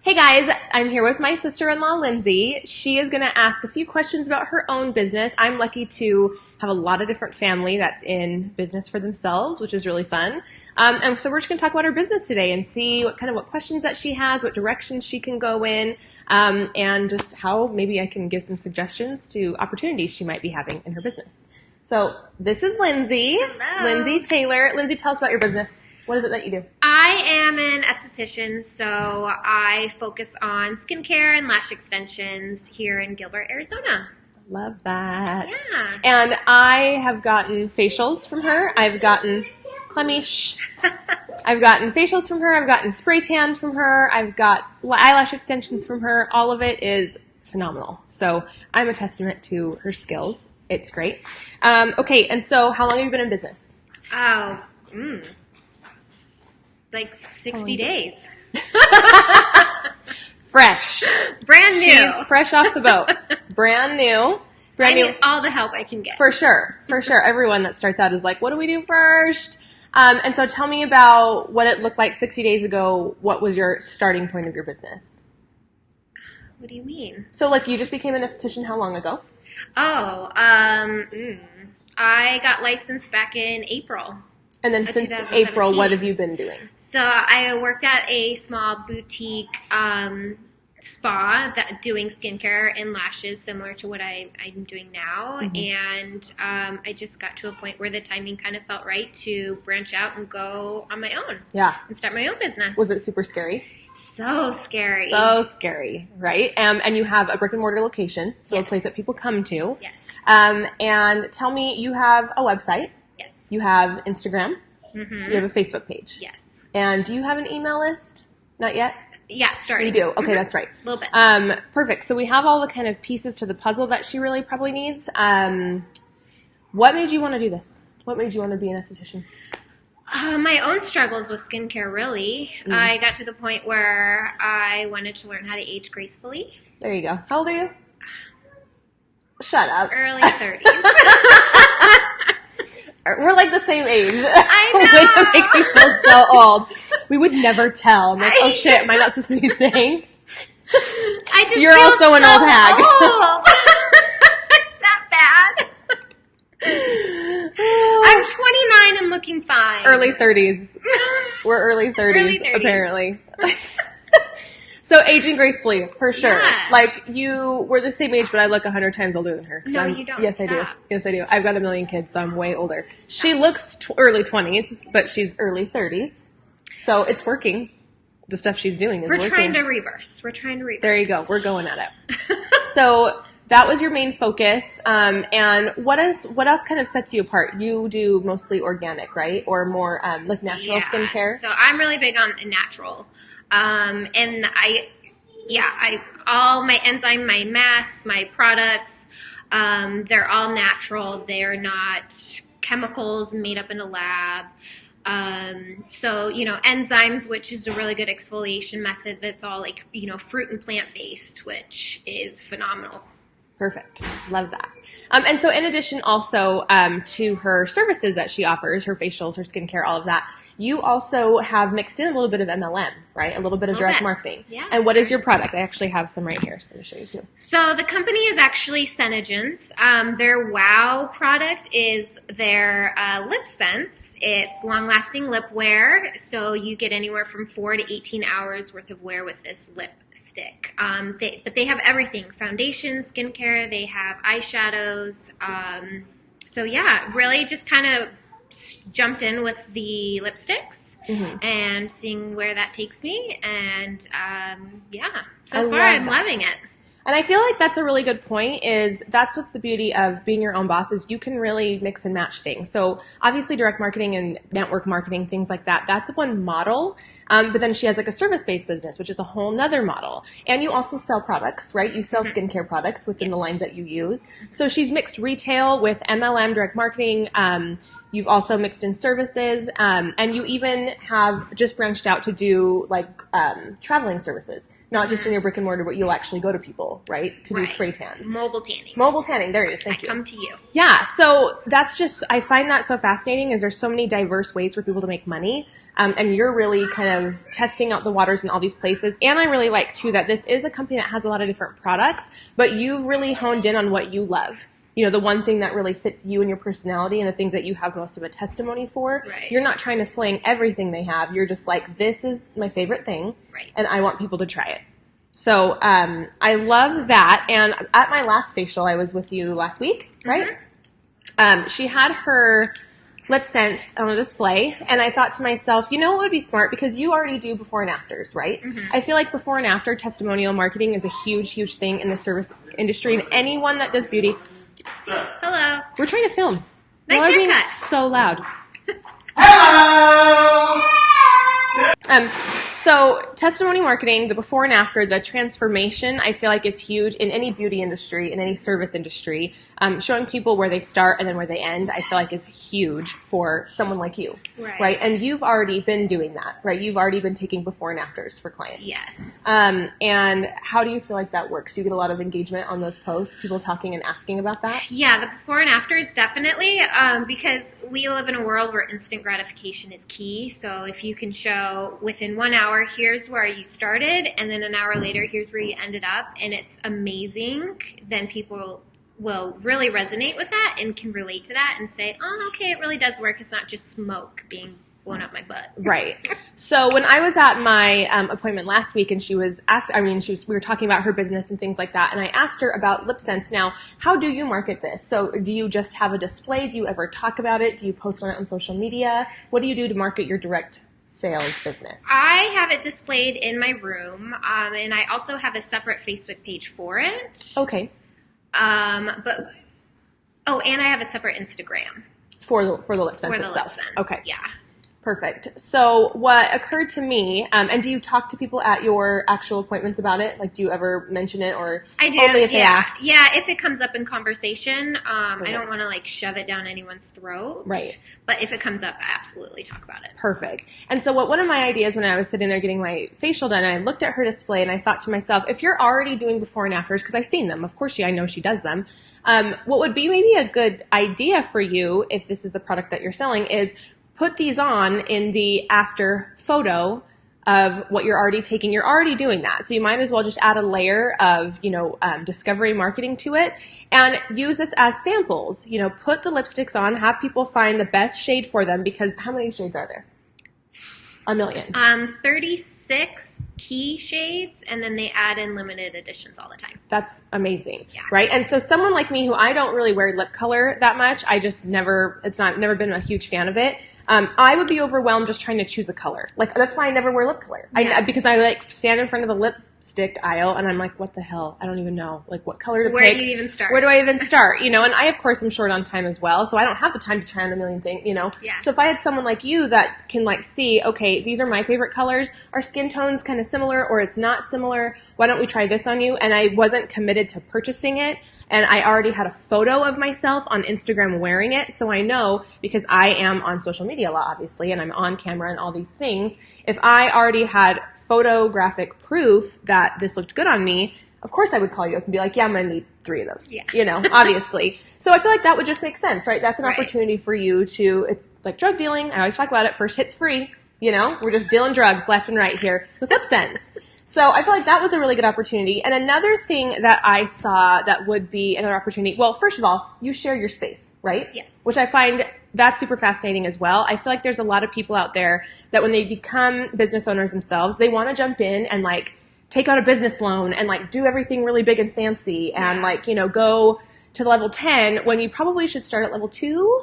Hey guys, I'm here with my sister-in-law, Lindsey. She is going to ask a few questions about her own business. I'm lucky to have a lot of different family that's in business for themselves, which is really fun. And so we're just going to talk about her business today and see what questions that she has, what directions she can go in, and just how maybe I can give some suggestions to opportunities she might be having in her business. So this is Lindsey. Hello. Lindsey Taylor. Lindsey, tell us about your business. What is it that you do? I am an esthetician, so I focus on skincare and lash extensions here in Gilbert, Arizona. Love that. Yeah. And I have gotten facials from her. I've gotten Clemish. I've gotten facials from her. I've gotten spray tan from her. I've got eyelash extensions from her. All of it is phenomenal. So I'm a testament to her skills. It's great. Okay, and so how long have you been in business? Like 60 days. Fresh. Brand new. She's fresh off the boat. Brand new. I need all the help I can get. For sure. For sure. Everyone that starts out is like, what do we do first? And so tell me about what it looked like 60 days ago. What was your starting point of your business? What do you mean? So like you just became an esthetician how long ago? I got licensed back in April. And then since April, what have you been doing? So I worked at a small boutique spa doing skincare and lashes, similar to what I'm doing now. Mm-hmm. And I just got to a point where the timing kind of felt right to branch out and go on my own. Yeah. And start my own business. Was it super scary? So scary. So scary, right? And you have a brick and mortar location, so yes. A place that people come to. Yes. And tell me, you have a website. Yes. You have Instagram. Mm-hmm. You have a Facebook page. Yes. And do you have an email list? Not yet? Yeah, starting. You do? Okay, mm-hmm. That's right. A little bit. Perfect. So we have all the kind of pieces to the puzzle that she really probably needs. What made you want to do this? What made you want to be an esthetician? My own struggles with skincare, really. Mm. I got to the point where I wanted to learn how to age gracefully. There you go. How old are you? Shut up. Early 30s. We're like the same age. I know. Way to make me feel so old. We would never tell. I'm like, oh shit, am I not supposed to be saying? You're also an old hag. Old. It's that bad. I'm 29 and looking fine. Early 30s. We're early 30s, apparently. So aging gracefully, for sure. Yeah. Like, you were the same age, but I look 100 times older than her. No, you don't. Yes, I do. Yes, I do. I've got a million kids, so I'm way older. She looks early 20s, but she's early 30s. So it's working. The stuff she's doing is working. We're trying to reverse. There you go. We're going at it. So that was your main focus. And what else kind of sets you apart? You do mostly organic, right? Or more like natural skincare? So I'm really big on natural. And all my enzyme, my masks, my products, they're all natural. They're not chemicals made up in a lab. So, enzymes, which is a really good exfoliation method that's all like, fruit and plant based, which is phenomenal. Perfect. Love that. And so in addition also to her services that she offers, her facials, her skincare, all of that, you also have mixed in a little bit of MLM, right? A little bit of direct marketing. Yeah. And what is your product? I actually have some right here, so let me show you too. So the company is actually Senogens. Their WOW product is their lip scents. It's long-lasting lip wear, so you get anywhere from 4 to 18 hours worth of wear with this lipstick. But they have everything: foundation, skincare. They have eyeshadows. So yeah, really just kind of jumped in with the lipsticks and seeing where that takes me. And so far I'm loving it. And I feel like that's a really good point, is that's what's the beauty of being your own boss, is you can really mix and match things. So obviously direct marketing and network marketing, things like that, that's one model. But then she has like a service-based business, which is a whole nother model. And you also sell products, right? You sell skincare products within the lines that you use. So she's mixed retail with MLM, direct marketing, You've also mixed in services, and you even have just branched out to do like traveling services, not just in your brick and mortar, but you'll actually go to people, right, to do spray tans. Mobile tanning. Mobile tanning. There it is. Thank you. I come to you. Yeah. So that's just, I find that so fascinating is there's so many diverse ways for people to make money. And you're really kind of testing out the waters in all these places. And I really like, too, that this is a company that has a lot of different products, but you've really honed in on what you love. You know, the one thing that really fits you and your personality and the things that you have most of a testimony for. Right. You're not trying to slang everything they have. You're just like, this is my favorite thing, and I want people to try it. So I love that. And at my last facial, I was with you last week, right? She had her lip scents on a display, and I thought to myself, you know what would be smart? Because you already do before and afters, right? I feel like before and after testimonial marketing is a huge, huge thing in the service industry, and anyone that does beauty. Hello. We're trying to film. Nice Y'all are being haircut. so loud. Hello! So testimony marketing, the before and after, the transformation, I feel like is huge in any beauty industry, in any service industry. Showing people where they start and then where they end, I feel like is huge for someone like you, right? And you've already been doing that, right? You've already been taking before and afters for clients. Yes. And how do you feel like that works? Do you get a lot of engagement on those posts, people talking and asking about that? Yeah, the before and afters definitely, because we live in a world where instant gratification is key. So if you can show within 1 hour, here's where you started, and then an hour later, here's where you ended up, and it's amazing, then people will really resonate with that and can relate to that and say, oh, okay, it really does work. It's not just smoke being blown up my butt. Right. So when I was at my appointment last week and she was we were talking about her business and things like that, and I asked her about lip scents. Now, how do you market this? So do you just have a display? Do you ever talk about it? Do you post on it on social media? What do you do to market your direct sales business? I have it displayed in my room, and I also have a separate Facebook page for it. Okay. And I have a separate Instagram. For the lip scents For the itself. lip scents, Okay. yeah. Perfect. So what occurred to me, and do you talk to people at your actual appointments about it? Like, do you ever mention it, or I do, only if they ask? Yeah, if it comes up in conversation. I don't want to like shove it down anyone's throat. Right. But if it comes up, I absolutely talk about it. Perfect. And so one of my ideas when I was sitting there getting my facial done, and I looked at her display and I thought to myself, if you're already doing before and afters, because I've seen them, of course I know she does them, what would be maybe a good idea for you, if this is the product that you're selling, is put these on in the after photo of what you're already taking. You're already doing that. So you might as well just add a layer of, discovery marketing to it and use this as samples. Put the lipsticks on, have people find the best shade for them, because how many shades are there? A million. 36 key shades, and then they add in limited editions all the time. That's amazing, yeah. Right? And so someone like me, who I don't really wear lip color that much, it's never been a huge fan of it. I would be overwhelmed just trying to choose a color. Like, that's why I never wear lip color. Yeah. Because I stand in front of the lipstick aisle and I'm like, what the hell? I don't even know what color to pick. Where do you even start? Where do I even start? And I, of course, am short on time as well, so I don't have the time to try on a million things, Yeah. So if I had someone like you that can see, okay, these are my favorite colors, our skin tone's kind of similar or it's not similar, why don't we try this on you? And I wasn't committed to purchasing it, and I already had a photo of myself on Instagram wearing it, so I know, because I am on social media a lot, obviously, and I'm on camera and all these things, if I already had photographic proof that this looked good on me, of course I would call you up and be like, yeah, I'm going to need 3 of those, obviously. So I feel like that would just make sense, right? That's an opportunity for you to, it's like drug dealing. I always talk about it. First hit's free, we're just dealing drugs left and right here with lip scents. So I feel like that was a really good opportunity. And another thing that I saw that would be another opportunity, well, first of all, you share your space, right? Yes. Which I find that's super fascinating as well. I feel like there's a lot of people out there that when they become business owners themselves, they want to jump in and take out a business loan and do everything really big and fancy and go to level 10 when you probably should start at level 2,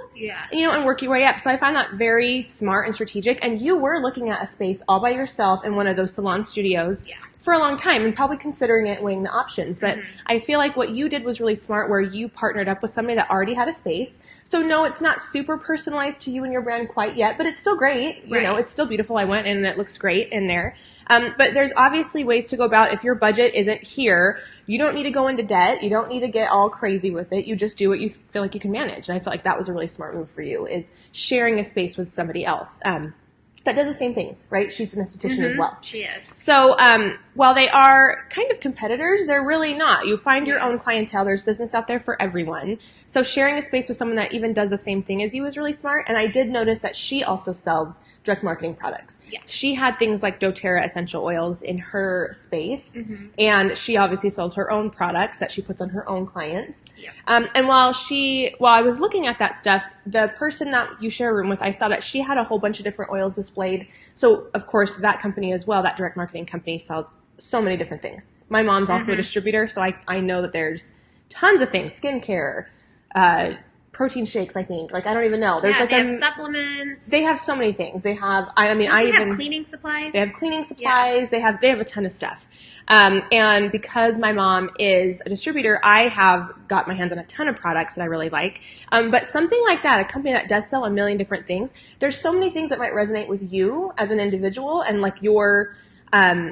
and work your way up. So I find that very smart and strategic. And you were looking at a space all by yourself in one of those salon studios for a long time and probably considering it, weighing the options. But I feel like what you did was really smart, where you partnered up with somebody that already had a space. So no, it's not super personalized to you and your brand quite yet, but it's still great. You know, it's still beautiful. I went and it looks great in there. But there's obviously ways to go about, if your budget isn't here, you don't need to go into debt. You don't need to get all crazy with it. You just do what you feel like you can manage. And I feel like that was a really smart move for you, is sharing a space with somebody else. That does the same things, right? She's an esthetician as well. She is. So while they are kind of competitors, they're really not. You find your own clientele. There's business out there for everyone. So sharing a space with someone that even does the same thing as you is really smart. And I did notice that she also sells direct marketing products. Yeah. She had things like doTERRA essential oils in her space. And she obviously sold her own products that she puts on her own clients. Yeah. And while I was looking at that stuff, the person that you share a room with, I saw that she had a whole bunch of different oils displayed. So of course that company as well, that direct marketing company, sells so many different things. My mom's also a distributor, so I know that there's tons of things, skincare, protein shakes, I think. Like, I don't even know. There's they have supplements. They have so many things. They have, they have cleaning supplies. They have cleaning supplies. Yeah. They have a ton of stuff. And because my mom is a distributor, I have got my hands on a ton of products that I really like. But something like that, a company that does sell a million different things, there's so many things that might resonate with you as an individual and like your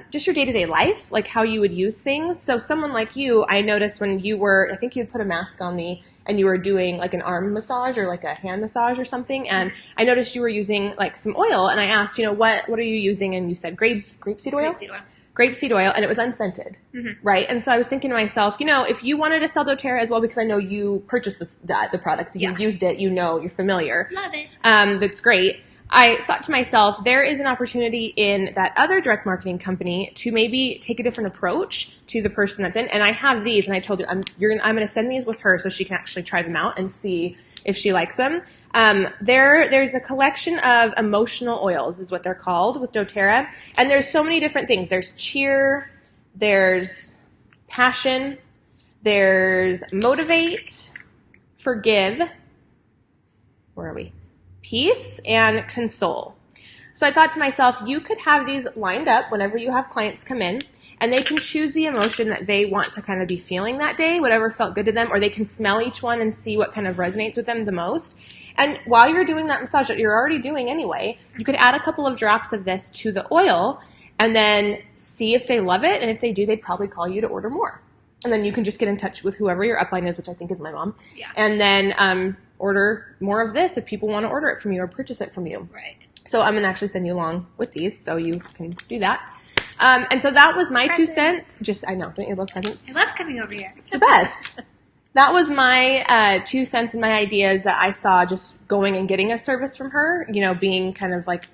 just your day-to-day life, like how you would use things. So someone like you, I noticed when you were, I think you had put a mask on me and you were doing like an arm massage or like a hand massage or something. And I noticed you were using like some oil, and I asked, what are you using? And you said grapeseed oil? Grapeseed oil. Grapeseed oil, and it was unscented, right? And so I was thinking to myself, if you wanted to sell doTERRA as well, because I know you purchased the products, you used it, you're familiar. Love it. That's great. I thought to myself, there is an opportunity in that other direct marketing company to maybe take a different approach to the person that's in. And I have these, and I told you I'm going to send these with her so she can actually try them out and see if she likes them. There's a collection of emotional oils, is what they're called, with doTERRA. And there's so many different things. There's cheer, there's passion, there's motivate, forgive. Where are we? Peace, and console. So I thought to myself, you could have these lined up whenever you have clients come in, and they can choose the emotion that they want to kind of be feeling that day, whatever felt good to them, or they can smell each one and see what kind of resonates with them the most. And while you're doing that massage that you're already doing anyway, you could add a couple of drops of this to the oil and then see if they love it. And if they do, they'd probably call you to order more. And then you can just get in touch with whoever your upline is, which I think is my mom. Yeah. And then order more of this if people want to order it from you or purchase it from you. Right. So I'm going to actually send you along with these so you can do that. And so that was my 2 cents. I know, don't you love presents? I love coming over here. It's the best. That was my 2 cents and my ideas that I saw just going and getting a service from her, being kind of like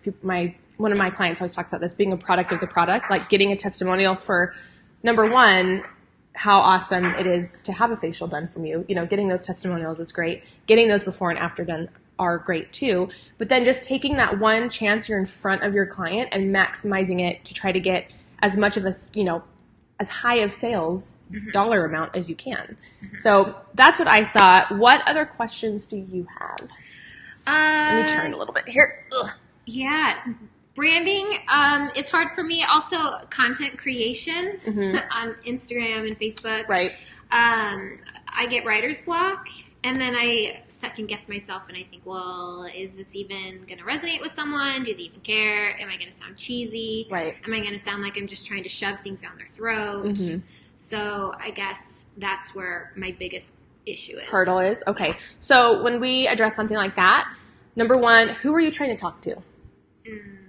one of my clients always talks about this, being a product of the product, like getting a testimonial for, number one, how awesome it is to have a facial done from you. Getting those testimonials is great. Getting those before and after done are great too. But then just taking that one chance you're in front of your client and maximizing it to try to get as much of a, as high of sales dollar amount as you can. So that's what I saw. What other questions do you have? Let me turn a little bit here. Ugh. Yeah. Branding, it's hard for me. Also, content creation on Instagram and Facebook. Right. I get writer's block, and then I second guess myself, and I think, well, is this even going to resonate with someone? Do they even care? Am I going to sound cheesy? Right. Am I going to sound like I'm just trying to shove things down their throat? So I guess that's where my biggest issue is. Hurdle is? Okay. So when we address something like that, number one, who are you trying to talk to?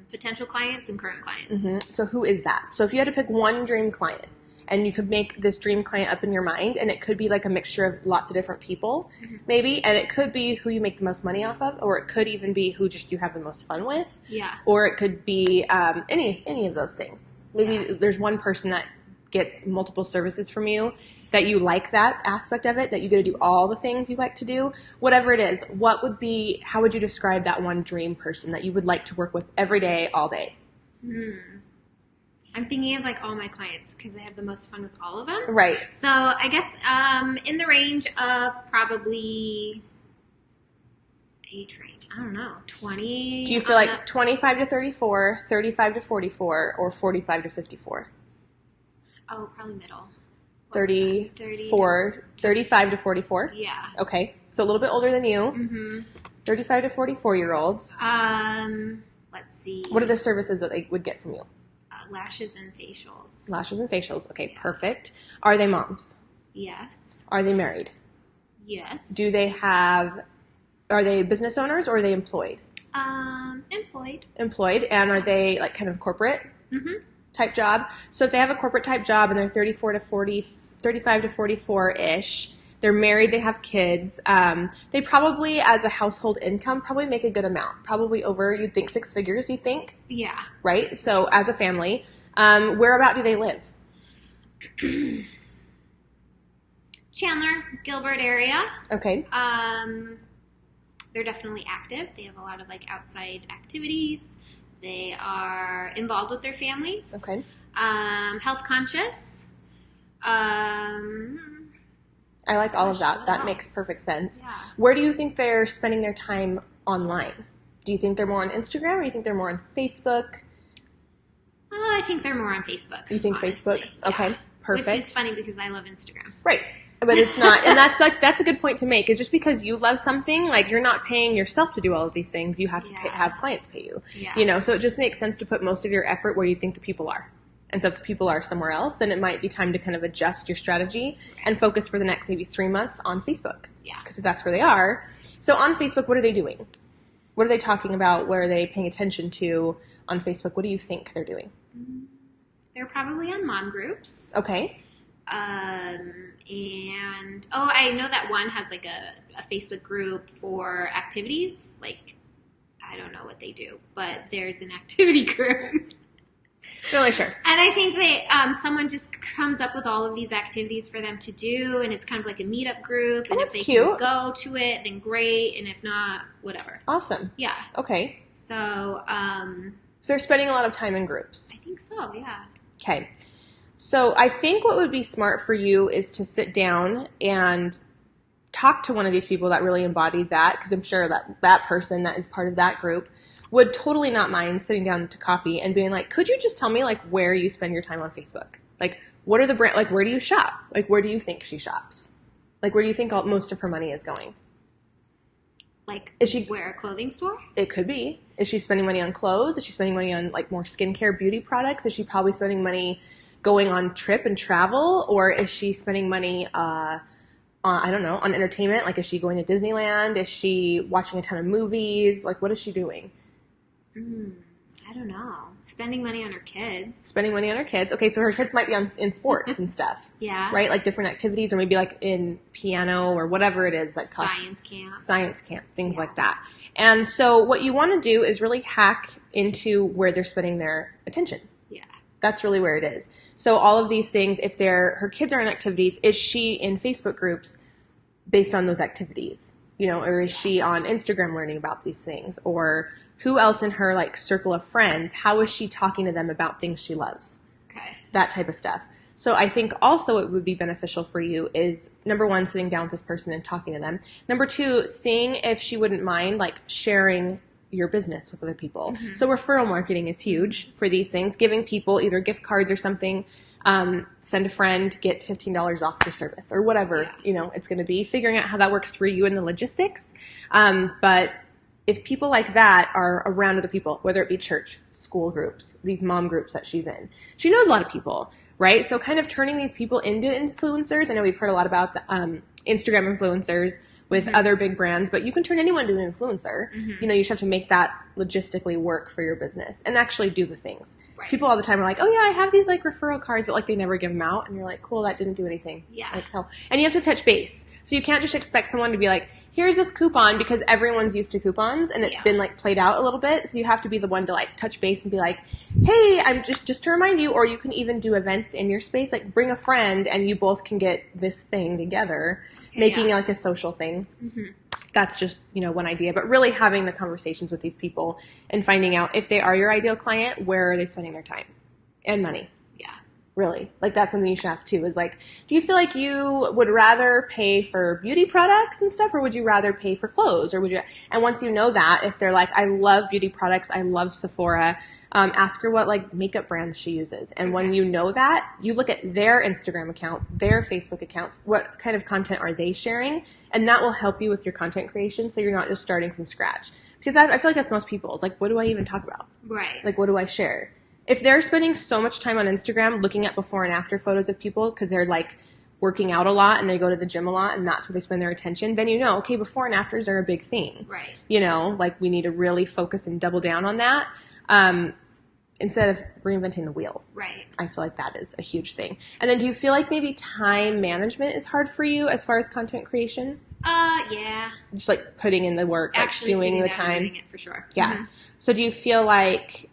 Potential clients and current clients. So who is that? So if you had to pick one dream client, and you could make this dream client up in your mind, and it could be like a mixture of lots of different people, maybe, and it could be who you make the most money off of, or it could even be who just you have the most fun with, or it could be any of those things. Maybe there's one person that gets multiple services from you, that you like that aspect of it, that you get to do all the things you like to do, whatever it is. How would you describe that one dream person that you would like to work with every day, all day? I'm thinking of like all my clients because I have the most fun with all of them. Right. So I guess in the range of probably age range, I don't know, 20. Do you feel like 25 to 34, 35 to 44, or 45 to 54? Oh, probably middle. 35 to 44? Yeah. Okay, so a little bit older than you. Mm-hmm. 35 to 44-year-olds. Let's see. What are the services that they would get from you? Lashes and facials. Lashes and facials. Okay, perfect. Are they moms? Yes. Are they married? Yes. Are they business owners or are they employed? Employed. Employed, and are they like kind of corporate type job? So if they have a corporate type job and they're 35 to 44-ish, they're married, they have kids, they probably, as a household income, probably make a good amount. Probably over, you'd think 6 figures, do you think? Yeah. Right? So as a family, whereabout do they live? Chandler, Gilbert area. Okay. They're definitely active. They have a lot of like outside activities. They are involved with their families. Okay. Health conscious. I like all of that. That makes perfect sense. Yeah. Where do you think they're spending their time online? Do you think they're more on Instagram or do you think they're more on Facebook? I think they're more on Facebook. You think honestly. Facebook? Okay, Yeah. perfect. Which is funny because I love Instagram. Right. But it's not, and that's a good point to make, is just because you love something, like you're not paying yourself to do all of these things, you have to have clients pay you. Yeah. So it just makes sense to put most of your effort where you think the people are. And so if the people are somewhere else, then it might be time to kind of adjust your strategy and focus for the next maybe 3 months on Facebook. Yeah. Because if that's where they are. So on Facebook, what are they doing? What are they talking about? What are they paying attention to on Facebook? What do you think they're doing? They're probably on mom groups. Okay. And I know that one has like a Facebook group for activities. Like, I don't know what they do, but there's an activity group. Really sure. And I think that someone just comes up with all of these activities for them to do, and it's kind of like a meetup group. And if they can go to it, then great. And if not, whatever. Awesome. Yeah. Okay. So, so they're spending a lot of time in groups. I think so, yeah. Okay. So I think what would be smart for you is to sit down and talk to one of these people that really embody that, because I'm sure that person that is part of that group would totally not mind sitting down to coffee and being like, could you just tell me like where you spend your time on Facebook? Like, what are the brand, like where do you shop? Like, where do you think she shops? Like, where do you think most of her money is going? Like, is she where, a clothing store? It could be. Is she spending money on clothes? Is she spending money on like more skincare, beauty products? Is she probably spending money going on trip and travel? Or is she spending money, I don't know, on entertainment? Like, is she going to Disneyland? Is she watching a ton of movies? Like, what is she doing? I don't know. Spending money on her kids. Spending money on her kids. Okay, so her kids might be in sports and stuff. Yeah. Right? Like different activities, or maybe like in piano or whatever it is that costs. Science camp, things like that. And so what you want to do is really hack into where they're spending their attention. Yeah. That's really where it is. So all of these things, if her kids are in activities, is she in Facebook groups based on those activities? Or is she on Instagram learning about these things? Or who else in her like circle of friends, how is she talking to them about things she loves? Okay. That type of stuff. So I think also it would be beneficial for you is, number one, sitting down with this person and talking to them. Number two, seeing if she wouldn't mind like sharing your business with other people. Mm-hmm. So referral marketing is huge for these things, giving people either gift cards or something, send a friend, get $15 off your service or whatever, it's going to be, figuring out how that works for you in the logistics. But if people like that are around other people, whether it be church, school groups, these mom groups that she's in, she knows a lot of people, right? So kind of turning these people into influencers. I know we've heard a lot about the Instagram influencers with other big brands, but you can turn anyone to an influencer. Mm-hmm. You just have to make that logistically work for your business and actually do the things. Right. People all the time are like, oh yeah, I have these like referral cards, but like they never give them out. And you're like, cool, that didn't do anything. Yeah. Like hell. And you have to touch base. So you can't just expect someone to be like, here's this coupon, because everyone's used to coupons and it's been like played out a little bit. So you have to be the one to like touch base and be like, hey, I'm just to remind you, or you can even do events in your space, like bring a friend and you both can get this thing together. Making like a social thing. Mm-hmm. That's just, one idea. But really having the conversations with these people and finding out if they are your ideal client, where are they spending their time and money? Yeah. Really? Like, that's something you should ask too, is like, do you feel like you would rather pay for beauty products and stuff, or would you rather pay for clothes? Or would you, and once you know that, if they're like, I love beauty products, I love Sephora, ask her what like makeup brands she uses. And when you know that, you look at their Instagram accounts, their Facebook accounts, what kind of content are they sharing? And that will help you with your content creation, so you're not just starting from scratch. Because I feel like that's most people. It's like, what do I even talk about? Right. Like, what do I share? If they're spending so much time on Instagram looking at before and after photos of people because they're like working out a lot and they go to the gym a lot and that's where they spend their attention, then you know, okay, before and afters are a big thing. Right. You know, like we need to really focus and double down on that instead of reinventing the wheel. Right. I feel like that is a huge thing. And then do you feel like maybe time management is hard for you as far as content creation? Yeah. Just like putting in the work, Actually like doing the sitting down and time. doing it for sure. Yeah. Mm-hmm. So do you feel like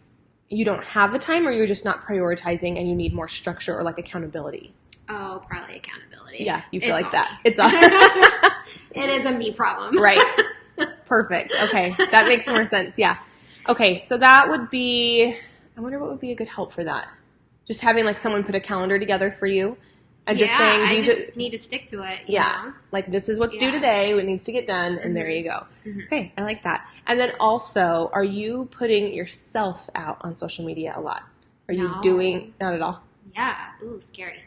you don't have the time, or you're just not prioritizing and you need more structure or like accountability? Oh, probably accountability. Yeah, you feel It's like all that. me. It's all It is a me problem. right. Perfect. Okay, that makes more sense. Yeah. Okay, so that would be, I wonder what would be a good help for that. Just having like someone put a calendar together for you and just saying, I these just need to stick to it. You know? like this is what's due today, what needs to get done, and there you go. Okay, I like that. And then also, are you putting yourself out on social media a lot? Are you doing, not at all? Yeah. Ooh, scary.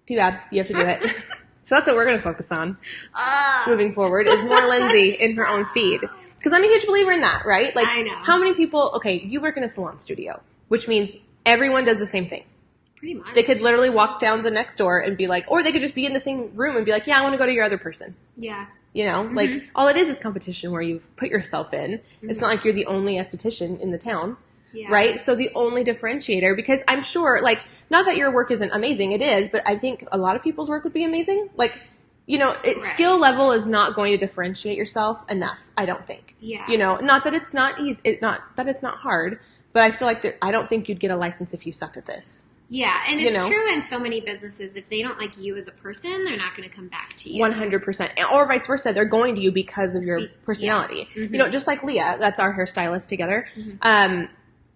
Too bad. You have to do it. So that's what we're going to focus on moving forward, is more Lindsey in her own feed. Because I'm a huge believer in that, right? Like, I know. How many people, okay, you work in a salon studio, which means everyone does the same thing. Pretty much. They could literally walk down the next door and be like, or they could just be in the same room and be like, yeah, I want to go to your other person. Yeah. You know, like all it is competition where you've put yourself in. It's not like you're the only esthetician in the town. Yeah. Right? So the only differentiator, because I'm sure, like, not that your work isn't amazing, it is, but I think a lot of people's work would be amazing. Like, you know, skill level is not going to differentiate yourself enough, I don't think. Yeah. You know, not that it's not easy, not that it's not hard, but I feel like I don't think you'd get a license if you sucked at this. Yeah, and it's true in so many businesses. If they don't like you as a person, they're not going to come back to you. 100%. Or vice versa. They're going to you because of your personality. Yeah. You know, just like Leah, that's our hairstylist together.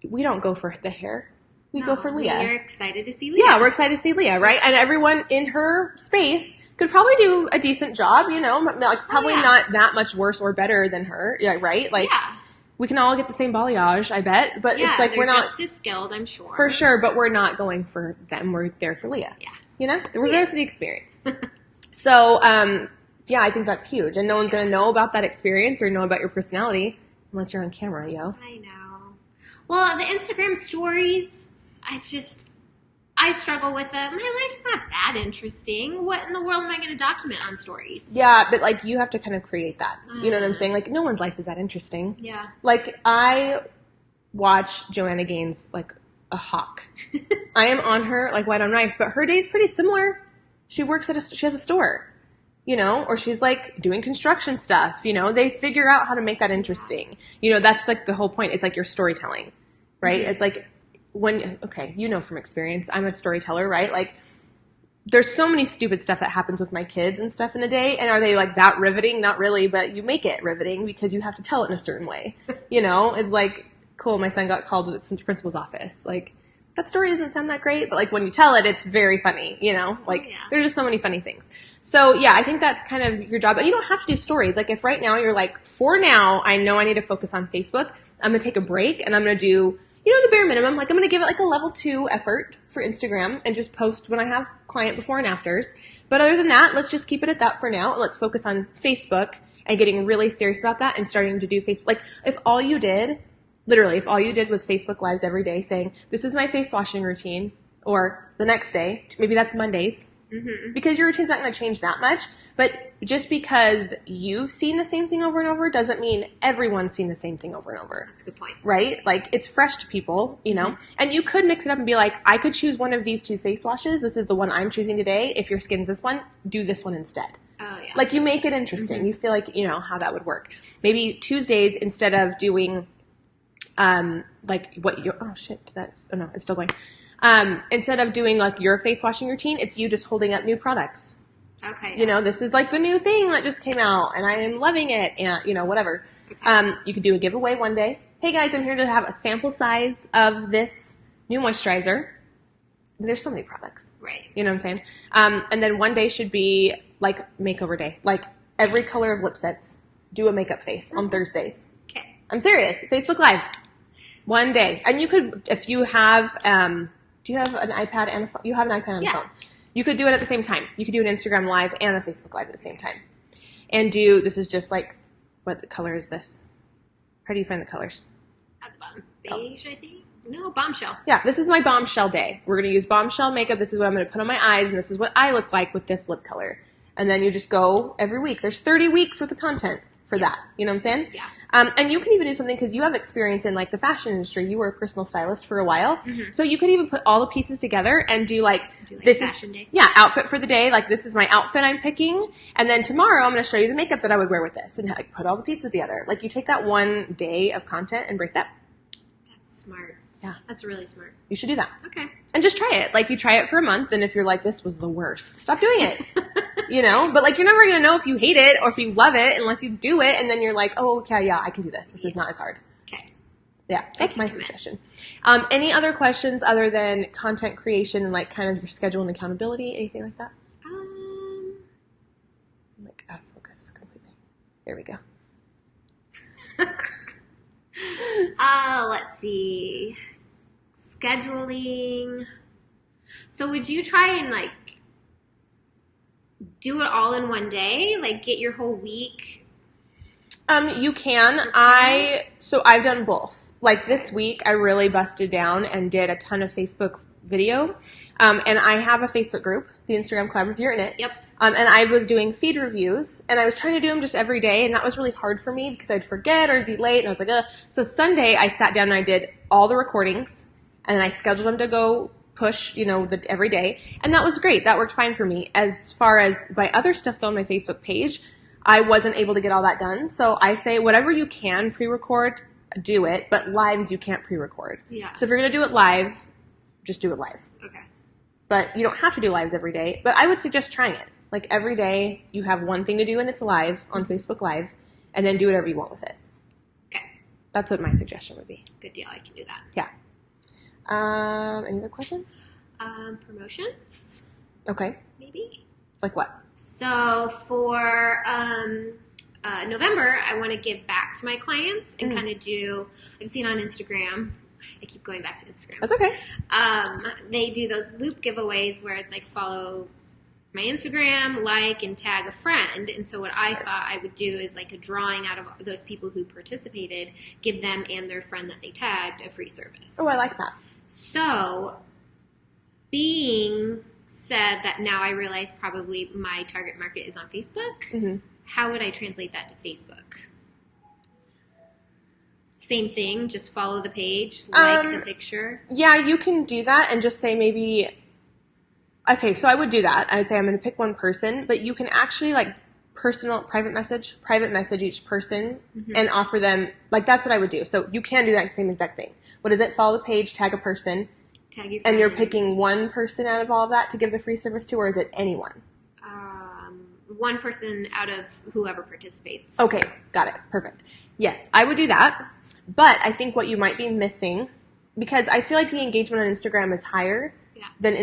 We don't go for the hair. We go for Leah. We're excited to see Leah. Yeah, we're excited to see Leah, right? And everyone in her space could probably do a decent job, you know, like probably not that much worse or better than her, right? Like, we can all get the same balayage, I bet, but it's like we're not just as skilled, I'm sure. For sure, but we're not going for them. We're there for Leah. Yeah. You know? We're there for the experience. So, yeah, I think that's huge. And no one's going to know about that experience or know about your personality unless you're on camera, yo. I know. Well, the Instagram stories, I struggle with it. My life's not that interesting. What in the world am I going to document on stories? Yeah, but like you have to kind of create that. You know what I'm saying? Like no one's life is that interesting. Yeah. Like I watch Joanna Gaines like a hawk. I am on her like white on rice, but her day's pretty similar. She works at she has a store, you know, or she's like doing construction stuff, you know. They figure out how to make that interesting. You know, that's like the whole point. It's like your storytelling, right? It's like you know from experience, I'm a storyteller, right? Like there's so many stupid stuff that happens with my kids and stuff in a day, and are they like that riveting? Not really, but you make it riveting because you have to tell it in a certain way. You know, it's like, cool, my son got called to the principal's office. Like, that story doesn't sound that great, but like when you tell it, it's very funny, you know? Like, there's just so many funny things. So yeah, I think that's kind of your job. And you don't have to do stories. Like if right now you're like, for now, I know I need to focus on Facebook. I'm going to take a break and I'm going to do, you know, the bare minimum. Like I'm going to give it like a level 2 effort for Instagram and just post when I have client before and afters. But other than that, let's just keep it at that for now. And let's focus on Facebook and getting really serious about that and starting to do Facebook. Like if all you did was Facebook Lives every day saying, this is my face washing routine, or the next day, maybe that's Mondays, because your routine's not going to change that much. But just because you've seen the same thing over and over doesn't mean everyone's seen the same thing over and over. That's a good point. Right? Like, it's fresh to people, you know? And you could mix it up and be like, I could choose one of these 2 face washes. This is the one I'm choosing today. If your skin's this one, do this one instead. Oh, yeah. Like, you make it interesting. You feel like, you know, how that would work. Maybe Tuesdays, instead of doing... it's still going. Instead of doing like your face washing routine, it's you just holding up new products. Okay. You know, this is like the new thing that just came out and I am loving it and, you know, whatever. Okay. You could do a giveaway one day. Hey guys, I'm here to have a sample size of this new moisturizer. there's so many products. Right. You know what I'm saying? And then one day should be like makeover day. Like every color of lip scents. Do a makeup face on Thursdays. Okay. I'm serious. Facebook Live. One day. And you could, if you have, do you have an iPad and a phone? You have an iPad and a phone. You could do it at the same time. You could do an Instagram Live and a Facebook Live at the same time. And this is just like, what color is this? How do you find the colors? At the bottom. Beige, I think. No, bombshell. Yeah, this is my bombshell day. We're going to use bombshell makeup. This is what I'm going to put on my eyes, and this is what I look like with this lip color. And then you just go every week. There's 30 weeks worth of content for that. You know what I'm saying? Yeah. And you can even do something because you have experience in like the fashion industry. You were a personal stylist for a while. Mm-hmm. So you could even put all the pieces together and do like this fashion day. Yeah, outfit for the day. Like this is my outfit I'm picking. And then tomorrow I'm going to show you the makeup that I would wear with this and like put all the pieces together. Like you take that one day of content and break it up. That's smart. Yeah. That's really smart. You should do that. Okay. And just try it. Like you try it for a month and if you're like, this was the worst, stop doing it. You know, but like you're never going to know if you hate it or if you love it unless you do it and then you're like, oh, okay, yeah, I can do this. This is not as hard. Okay. Yeah, so that's my suggestion. Any other questions other than content creation and like kind of your schedule and accountability? Anything like that? Like out of focus completely. There we go. Let's see. Scheduling. So would you try and like do it all in one day? Like get your whole week? You can. I've done both. Like this week, I really busted down and did a ton of Facebook video. And I have a Facebook group, the Instagram Collaborative. You're in it. Yep. And I was doing feed reviews, and I was trying to do them just every day, and that was really hard for me because I'd forget or it'd be late, and I was like, ugh. So Sunday, I sat down and I did all the recordings, and then I scheduled them to go push, every day, and that was great. That worked fine for me. As far as my other stuff, though, on my Facebook page, I wasn't able to get all that done, so I say whatever you can pre-record, do it, but lives you can't pre-record. Yeah. So if you're going to do it live, just do it live. Okay. But you don't have to do lives every day, but I would suggest trying it. Like every day you have one thing to do and it's live on Facebook Live and then do whatever you want with it. Okay. That's what my suggestion would be. Good deal. I can do that. Yeah. Any other questions? Promotions. Okay. Maybe. Like what? So for November, I want to give back to my clients and kind of I've seen on Instagram, I keep going back to Instagram. That's okay. They do those loop giveaways where it's like follow my Instagram, like, and tag a friend. And so what I thought I would do is like a drawing out of those people who participated, give them and their friend that they tagged a free service. Oh, I like that. So being said that now I realize probably my target market is on Facebook, how would I translate that to Facebook? Same thing, just follow the page, like the picture. Yeah, you can do that and just say maybe... Okay, so I would do that. I would say I'm going to pick one person, but you can actually like private message each person and offer them, like that's what I would do. So you can do that same exact thing. What is it? Follow the page, tag a person, tag your friends. And you're picking one person out of all of that to give the free service to, or is it anyone? One person out of whoever participates. Okay, got it. Perfect. Yes, I would do that, but I think what you might be missing, because I feel like the engagement on Instagram is higher than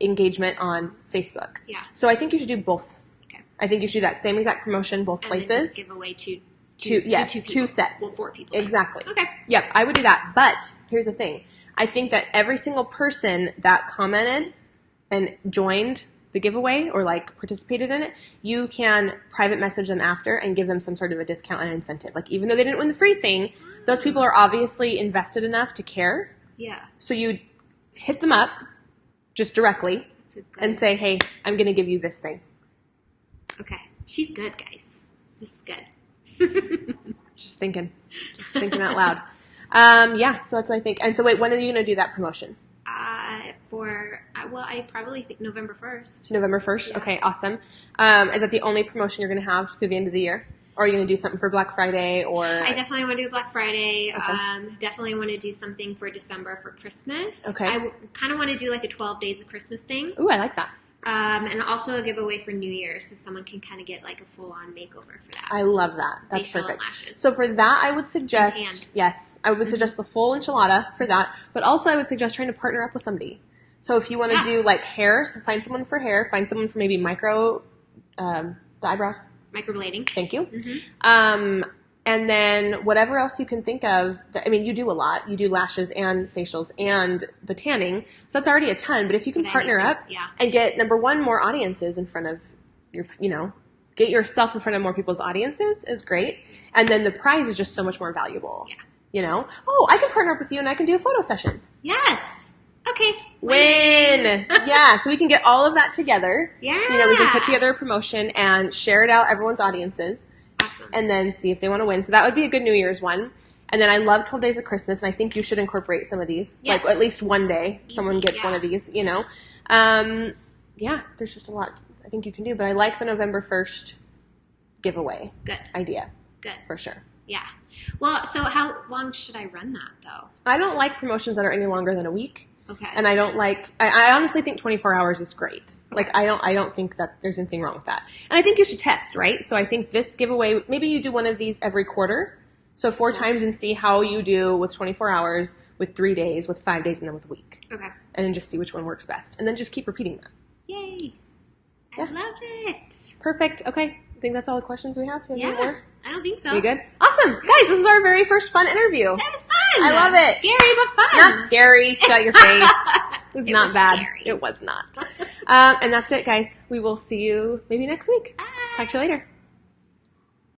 engagement on Facebook. Yeah. So I think you should do both. Okay. I think you should do that same exact promotion both places. And then just give away two sets. Well, 4 people. Exactly. Okay. Yep, I would do that. But here's the thing. I think that every single person that commented and joined the giveaway or like participated in it, you can private message them after and give them some sort of a discount and incentive. Like even though they didn't win the free thing, those people are obviously invested enough to care. Yeah. So you hit them up just directly and say, hey, I'm going to give you this thing. Okay. She's good, guys. This is good. Just thinking out loud. Yeah, so that's what I think. And so wait, when are you going to do that promotion? I probably think November 1st. November 1st? Yeah. Okay, awesome. Is that the only promotion you're going to have through the end of the year? Or are you going to do something for Black Friday? Or I definitely want to do Black Friday. Okay. Definitely want to do something for December for Christmas. Okay. I kind of want to do like a 12 days of Christmas thing. Ooh, I like that. And also a giveaway for New Year, so someone can kind of get like a full-on makeover for that. I love that. That's facial perfect. And lashes. So for that, I would suggest, yes, I would suggest the full enchilada for that. But also I would suggest trying to partner up with somebody. So if you want to do like hair, so find someone for hair, find someone for maybe the eyebrows. Microblading. Thank you. Mm-hmm. And then whatever else you can think of. You do a lot. You do lashes and facials and the tanning. So that's already a ton. But if you can partner up and get, number one, more audiences in front of your, get yourself in front of more people's audiences is great. And then the prize is just so much more valuable. Yeah. Oh, I can partner up with you and I can do a photo session. Yes. Okay. Win. Yeah. So we can get all of that together. Yeah. We can put together a promotion and share it out everyone's audiences. Awesome. And then see if they want to win. So that would be a good New Year's one. And then I love 12 Days of Christmas, and I think you should incorporate some of these. Yes. Like at least one day someone gets one of these, there's just a lot I think you can do. But I like the November 1st giveaway idea. Good. For sure. Yeah. Well, so how long should I run that, though? I don't like promotions that are any longer than a week. Okay. And I don't like, I honestly think 24 hours is great. Okay. Like, I don't think that there's anything wrong with that. And I think you should test, right? So I think this giveaway, maybe you do one of these every quarter. So 4 times and see how you do with 24 hours, with 3 days, with 5 days, and then with a week. Okay. And then just see which one works best. And then just keep repeating that. Yay. I love it. Perfect. Okay. I think that's all the questions we have. Do you have any more? I don't think so. You good? Awesome. Guys, this is our very first fun interview. That was fun. I love it. Scary but fun. Not scary. Shut your face. It was not bad. Scary. It was not. And that's it, guys. We will see you maybe next week. Bye. Talk to you later.